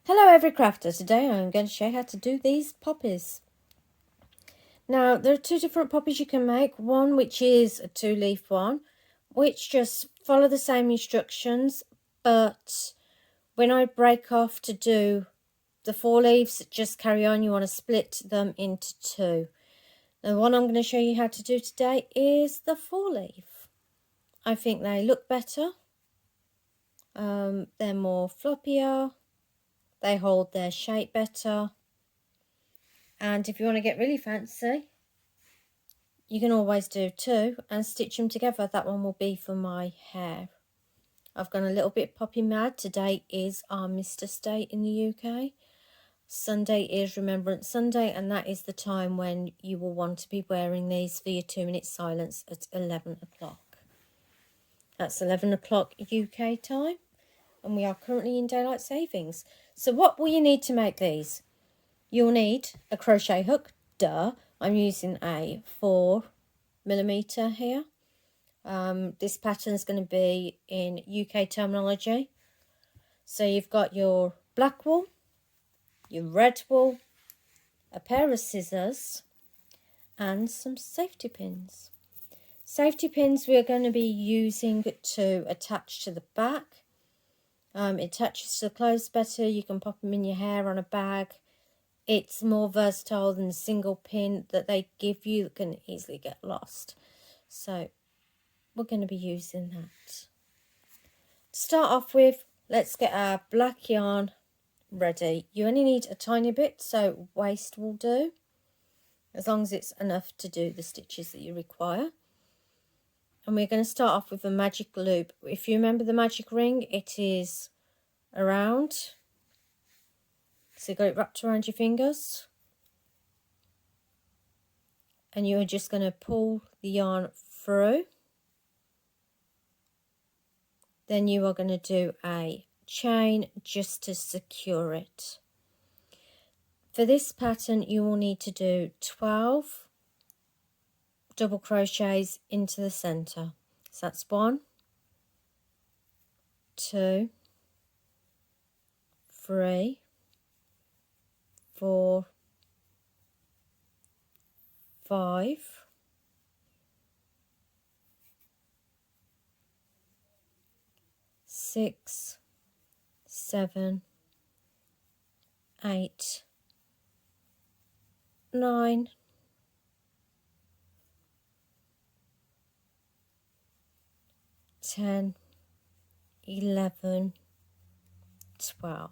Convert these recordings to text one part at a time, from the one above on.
Hello every crafter, today I'm going to show you how to do these poppies. Now there are two different poppies you can make, one which is a 2-leaf one which just follow the same instructions, but when I break off to do the 4 leaves, just carry on, you want to split them into 2. The one I'm going to show you how to do today is the 4-leaf. I think they look better, they're more floppier, they hold their shape better. And if you want to get really fancy, you can always do 2 and stitch them together. That one will be for my hair. I've gone a little bit poppy mad. Today is Armistice Day in the UK. Sunday is Remembrance Sunday, and that is the time when you will want to be wearing these for your 2-minute silence at 11 o'clock. That's 11 o'clock UK time, and we are currently in daylight savings. So what will you need to make these? You'll need a crochet hook, duh. I'm using a 4mm here. This pattern is going to be in UK terminology. So you've got your black wool, your red wool, a pair of scissors, and some safety pins. Safety pins we are going to be using to attach to the back. It attaches to the clothes better. You can pop them in your hair, on a bag. It's more versatile than the single pin that they give you that can easily get lost. So we're going to be using that. To start off with, let's get our black yarn ready. You only need a tiny bit, so waist will do, as long as it's enough to do the stitches that you require. And we're going to start off with a magic loop. If you remember the magic ring, it is around. So you've got it wrapped around your fingers. And you're just going to pull the yarn through. Then you are going to do a chain just to secure it. For this pattern you will need to do 12 double crochets into the center. So that's 1, 2, 3, 4, 5, 6, 7, 8, 9, 10, 11, 12.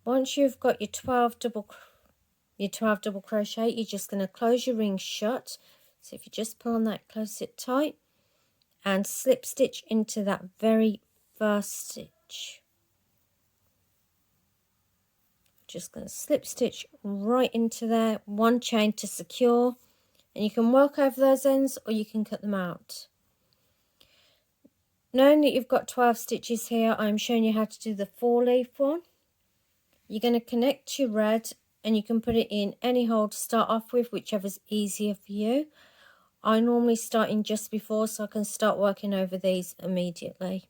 Once you've got your 12 double crochet, you're just going to close your ring shut. So if you just pull on that, close it tight, and slip stitch into that very first stitch. Just going to slip stitch right into there, 1 chain to secure, and you can work over those ends or you can cut them out. Knowing that you've got 12 stitches here, I'm showing you how to do the 4-leaf one. You're going to connect your red, and you can put it in any hole to start off with, whichever's easier for you. I normally start in just before, so I can start working over these immediately.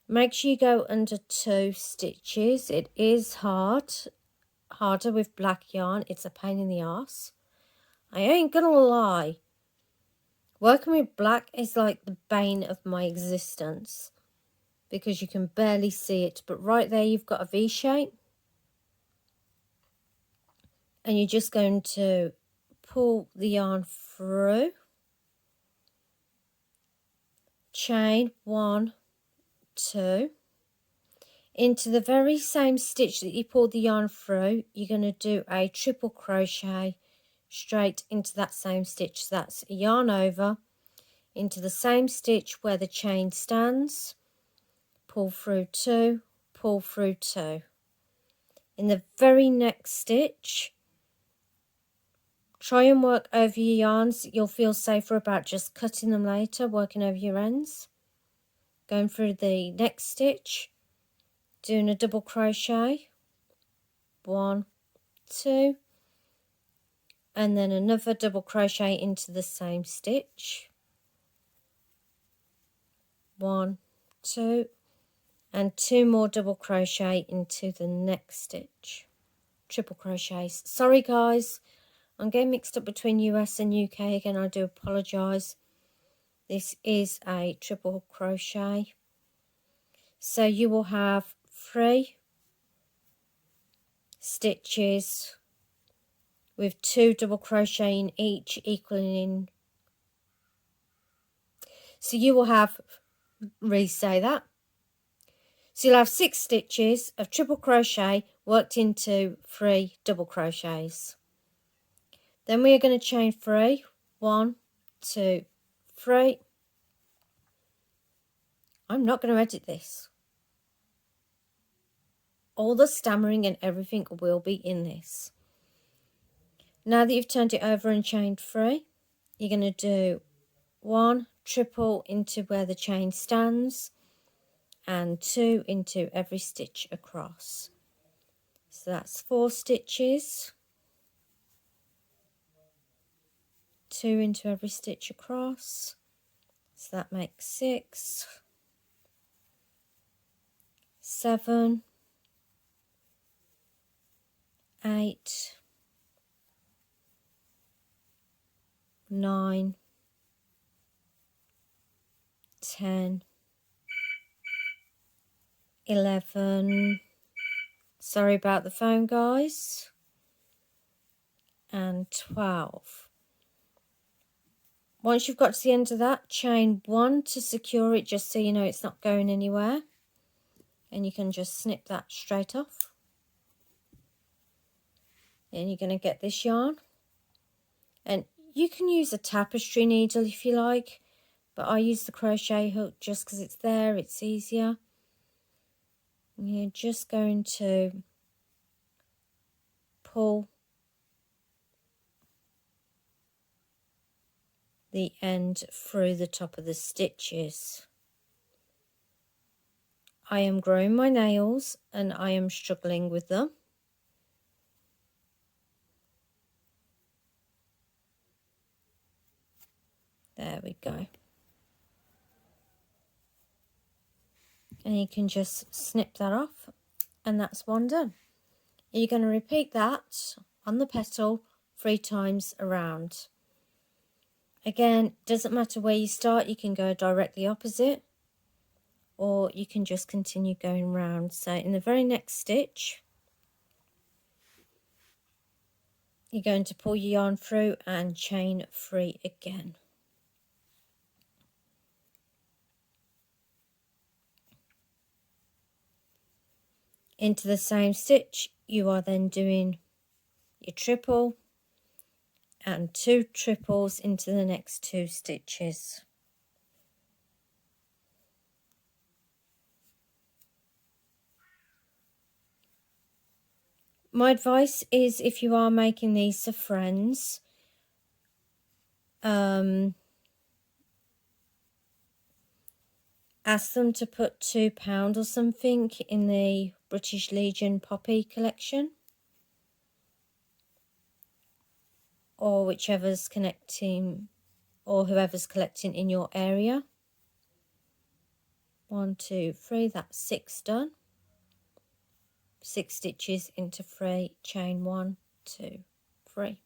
Make sure you go under 2 stitches. It is harder with black yarn. It's a pain in the arse. I ain't gonna lie. Working with black is like the bane of my existence, because you can barely see it, but right there you've got a V shape, and you're just going to pull the yarn through, chain 1, 2, into the very same stitch that you pulled the yarn through. You're going to do a triple crochet straight into that same stitch. So that's a yarn over into the same stitch where the chain stands, pull through 2, pull through 2. In the very next stitch, try and work over your yarns. You'll feel safer about just cutting them later, working over your ends. Going through the next stitch, doing a double crochet, 1, 2, and then another double crochet into the same stitch, 1, 2, and 2 more double crochet into the next stitch. Triple crochets. Sorry guys, I'm getting mixed up between US and UK again. I do apologise. This is a triple crochet. So you will have 3 stitches with 2 double crochet in each, equaling. So you will have, re-say that. So you'll have 6 stitches of triple crochet worked into 3 double crochets. Then we are going to chain 3. 1, 2, 3. I'm not going to edit this. All the stammering and everything will be in this. Now that you've turned it over and chained 3, you're going to do 1 triple into where the chain stands and 2 into every stitch across. So that's 4 stitches, 2 into every stitch across, so that makes 6, 7, 8, 9, 10, 11, sorry about the phone guys, and 12. Once you've got to the end of that, chain 1 to secure it, just so you know it's not going anywhere. And you can just snip that straight off. And you're going to get this yarn. And you can use a tapestry needle if you like, but I use the crochet hook just because it's there, it's easier. And you're just going to pull the end through the top of the stitches. I am growing my nails and I am struggling with them. There we go. And you can just snip that off and that's one done. You're going to repeat that on the petal 3 times around. Again, doesn't matter where you start, you can go directly opposite or you can just continue going round. So in the very next stitch, you're going to pull your yarn through and chain 3 again. Into the same stitch, you are then doing your triple and 2 triples into the next 2 stitches. My advice is, if you are making these for friends, ask them to put £2 or something in the British Legion Poppy collection, or whichever's connecting, or whoever's collecting in your area. 1, 2, 3, that's 6 done. 6 stitches into 3, chain 1, 2, 3.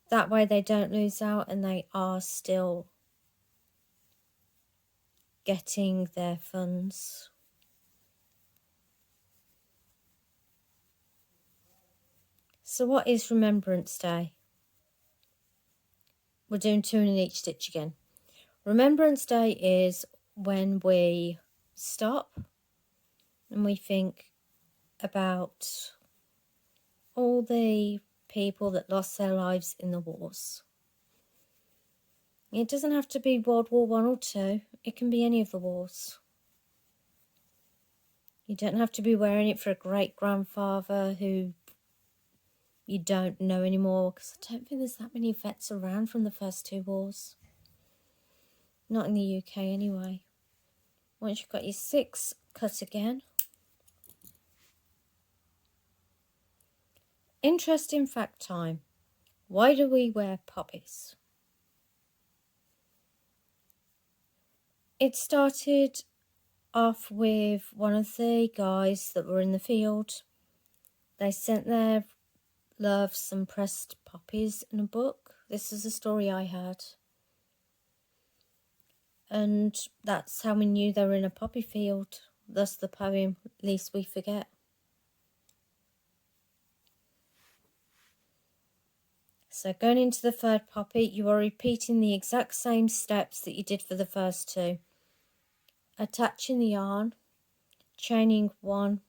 That way they don't lose out and they are still getting their funds. So what is Remembrance Day? We're doing 2 in each stitch again. Remembrance Day is when we stop and we think about all the people that lost their lives in the wars. It doesn't have to be World War I or II. It can be any of the wars. You don't have to be wearing it for a great-grandfather who you don't know anymore, because I don't think there's that many vets around from the first 2 wars. Not in the UK anyway. Once you've got your 6 cut again. Interesting fact time. Why do we wear poppies? It started off with one of the guys that were in the field. They sent their love some pressed poppies and a book. This is a story I had. And that's how we knew they were in a poppy field. Thus the poem, Least We Forget. So going into the third poppy, you are repeating the exact same steps that you did for the first two. Attaching the yarn, chaining 1,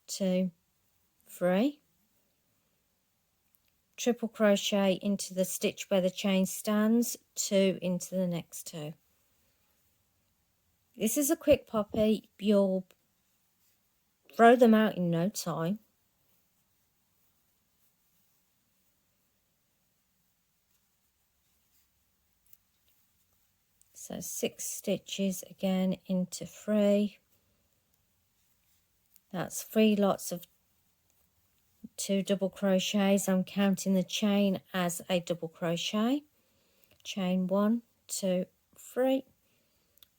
2, 3, triple crochet into the stitch where the chain stands, 2 into the next 2. This is a quick poppy, you'll throw them out in no time. So 6 stitches again into 3. That's 3 lots of 2 double crochets. I'm counting the chain as a double crochet. Chain 1, 2, 3.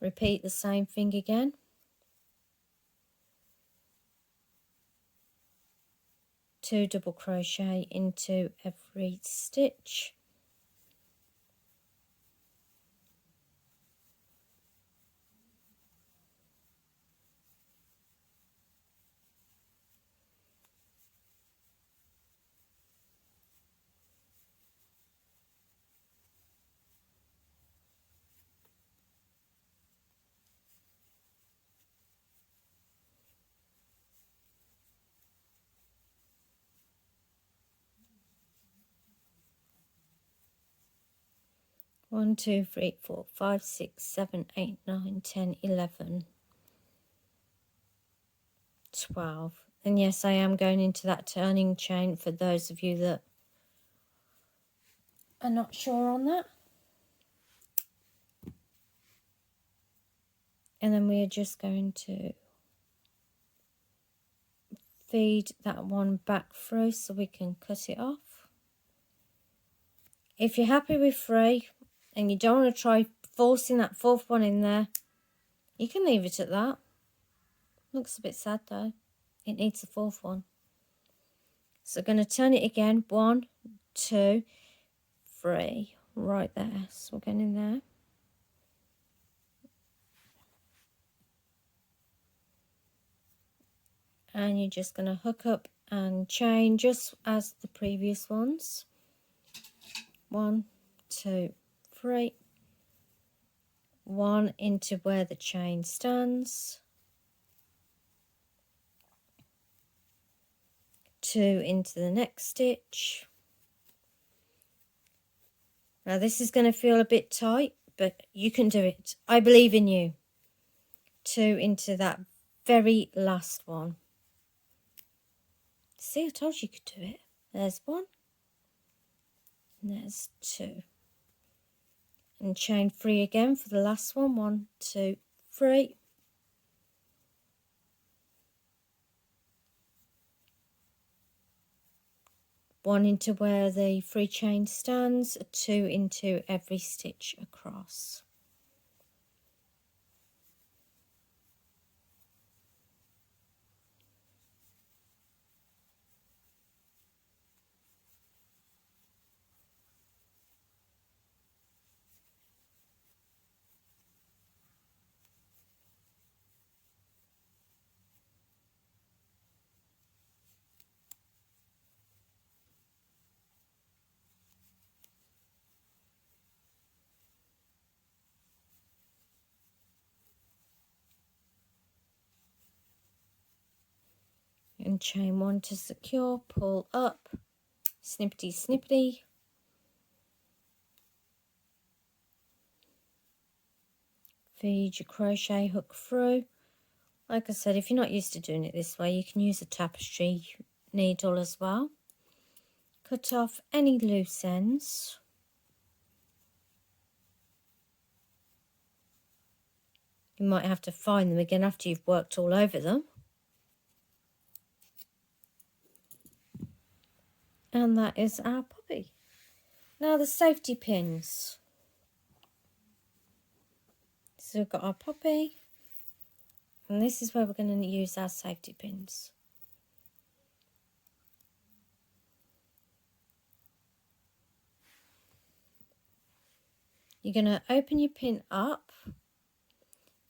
Repeat the same thing again. 2 double crochet into every stitch. One, 2, 3, 4, 5, 6, 7, 8, 9, 10, 11, 12. And yes, I am going into that turning chain for those of you that are not sure on that. And then we are just going to feed that one back through so we can cut it off. If you're happy with 3 and you don't want to try forcing that 4th one in there, you can leave it at that. Looks a bit sad though. It needs a 4th one. So I'm going to turn it again. 1, 2, 3. Right there. So we're going in there. And you're just going to hook up and chain just as the previous ones. 1, 2, 3. 1 into where the chain stands. 2 into the next stitch. Now this is going to feel a bit tight, but you can do it. I believe in you. 2 into that very last one. See, I told you could do it. There's 1. And there's 2. And chain 3 again for the last one. 1, 2, 3. One into where the 3 chain stands, 2 into every stitch across. And chain 1 to secure, pull up, snippety snippety. Feed your crochet hook through. Like I said, if you're not used to doing it this way, you can use a tapestry needle as well. Cut off any loose ends. You might have to find them again after you've worked all over them. And that is our poppy. Now the safety pins. So we've got our poppy, And this is where we're going to use our safety pins. You're going to open your pin up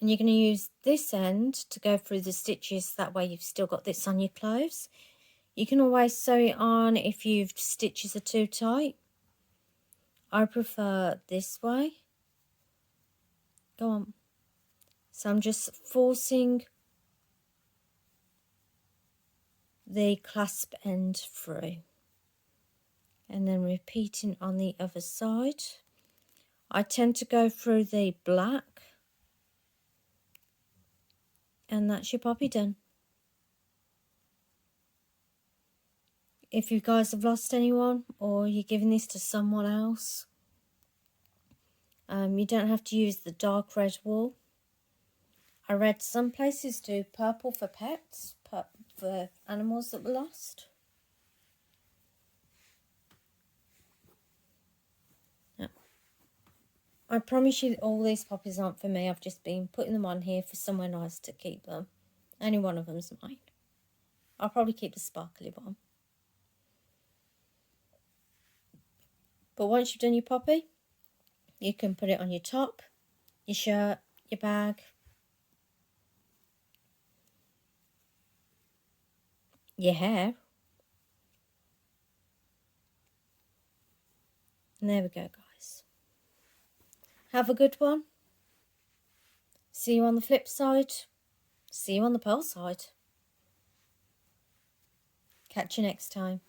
and you're going to use this end to go through the stitches. That way you've still got this on your clothes. You can always sew it on if your stitches are too tight. I prefer this way. Go on. So I'm just forcing the clasp end through and then repeating on the other side. I tend to go through the black, and that's your poppy done. If you guys have lost anyone or you're giving this to someone else, you don't have to use the dark red wool. I read some places do purple for pets, for animals that were lost. Yeah. I promise you all these poppies aren't for me. I've just been putting them on here for somewhere nice to keep them. Only one of them's mine. I'll probably keep the sparkly one. But once you've done your poppy, you can put it on your top, your shirt, your bag, your hair. And there we go, guys. Have a good one. See you on the flip side. See you on the pearl side. Catch you next time.